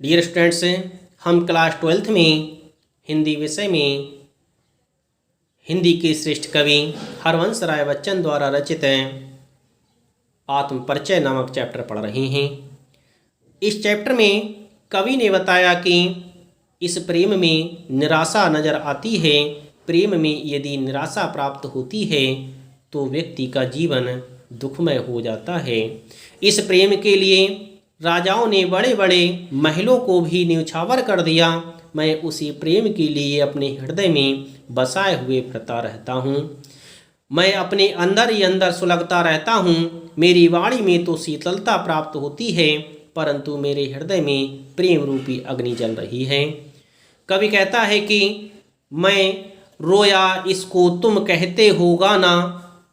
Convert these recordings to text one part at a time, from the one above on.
Dear students, हम class 12th में हिंदी विषय में हिंदी के श्रेष्ठ कवि हरवंश राय बच्चन द्वारा रचित आत्मपरिचय नामक चैप्टर पढ़ रहे हैं। इस चैप्टर में कवि ने बताया कि इस प्रेम में निराशा नज़र आती है। प्रेम में यदि निराशा प्राप्त होती है तो व्यक्ति का जीवन दुखमय हो जाता है। इस प्रेम के लिए राजाओं ने बड़े बड़े महलों को भी न्यौछावर कर दिया। मैं उसी प्रेम के लिए अपने हृदय में बसाए हुए फिरता रहता हूँ। मैं अपने अंदर ही अंदर सुलगता रहता हूँ। मेरी वाणी में तो शीतलता प्राप्त होती है, परंतु मेरे हृदय में प्रेम रूपी अग्नि जल रही है। कवि कहता है कि मैं रोया इसको तुम कहते हो गाना,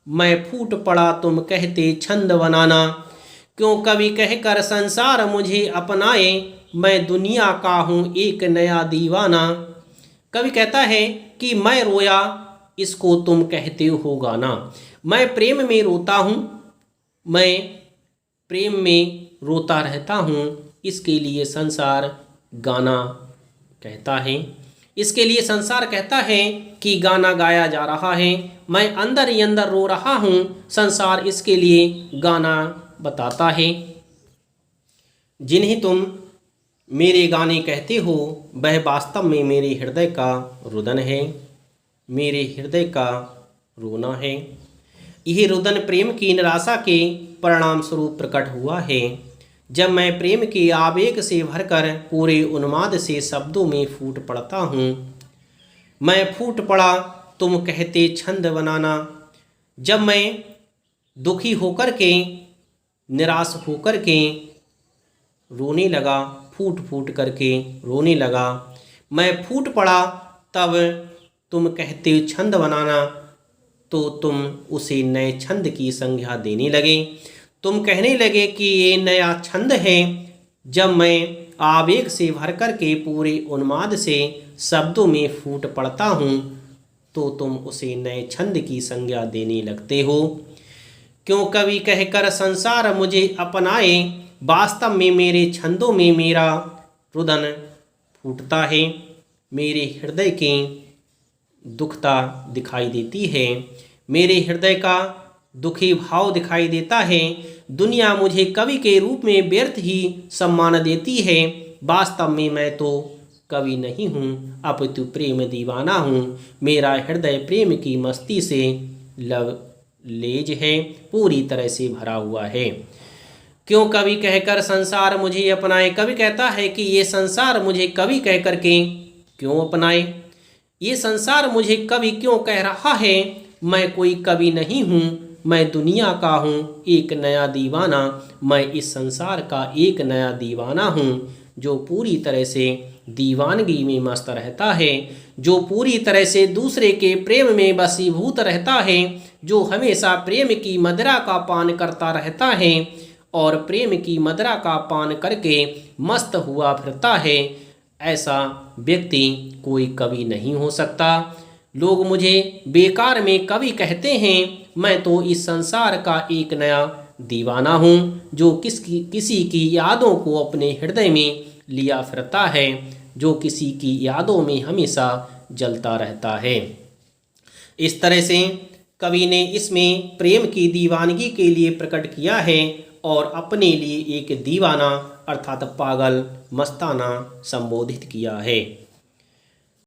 मैं फूट पड़ा तुम कहते छंद बनाना। क्यों कवि कहकर संसार मुझे अपनाए, मैं दुनिया का हूँ एक नया दीवाना। कवि कहता है कि मैं रोया इसको तुम कहते हो गाना। मैं प्रेम में रोता हूँ, मैं प्रेम में रोता रहता हूँ। इसके लिए संसार गाना कहता है, इसके लिए संसार कहता है कि गाना गाया जा रहा है। मैं अंदर ही अंदर रो रहा हूँ, संसार इसके लिए गाना बताता है। जिन्हें तुम मेरे गाने कहते हो वह वास्तव में मेरे हृदय का रुदन है, मेरे हृदय का रोना है। यह रुदन प्रेम की निराशा के परिणाम स्वरूप प्रकट हुआ है। जब मैं प्रेम के आवेग से भरकर पूरे उन्माद से शब्दों में फूट पड़ता हूँ। मैं फूट पड़ा तुम कहते छंद बनाना। जब मैं दुखी होकर के, निराश होकर के रोने लगा, फूट फूट करके रोने लगा, मैं फूट पड़ा, तब तुम कहते छंद बनाना, तो तुम उसे नए छंद की संज्ञा देने लगे। तुम कहने लगे कि ये नया छंद है। जब मैं आवेग से भर कर के पूरे उन्माद से शब्दों में फूट पड़ता हूँ तो तुम उसे नए छंद की संज्ञा देने लगते हो। क्यों कवि कहकर संसार मुझे अपनाए, वास्तव में मेरे छंदों में मेरा रुदन फूटता है, मेरे हृदय की दुखता दिखाई देती है, मेरे हृदय का दुखी भाव दिखाई देता है। दुनिया मुझे कवि के रूप में व्यर्थ ही सम्मान देती है। वास्तव में मैं तो कवि नहीं हूँ, अपितु प्रेम दीवाना हूँ। मेरा हृदय प्रेम की मस्ती से लबरेज है, पूरी तरह से भरा हुआ है। क्यों कवि कहकर संसार मुझे अपनाए। कवि कहता है कि ये संसार मुझे कवि कह कर के क्यों अपनाए, ये संसार मुझे कवि क्यों कह रहा है। मैं कोई कवि नहीं हूँ, मैं दुनिया का हूँ एक नया दीवाना। मैं इस संसार का एक नया दीवाना हूँ जो पूरी तरह से दीवानगी में मस्त रहता है, जो पूरी तरह से दूसरे के प्रेम में वशीभूत रहता है, जो हमेशा प्रेम की मदिरा का पान करता रहता है और प्रेम की मदिरा का पान करके मस्त हुआ फिरता है। ऐसा व्यक्ति कोई कवि नहीं हो सकता। लोग मुझे बेकार में कवि कहते हैं। मैं तो इस संसार का एक नया दीवाना हूँ जो किसी की यादों को अपने हृदय में लिया फिरता है, जो किसी की यादों में हमेशा जलता रहता है। इस तरह से कवि ने इसमें प्रेम की दीवानगी के लिए प्रकट किया है और अपने लिए एक दीवाना अर्थात पागल मस्ताना संबोधित किया है।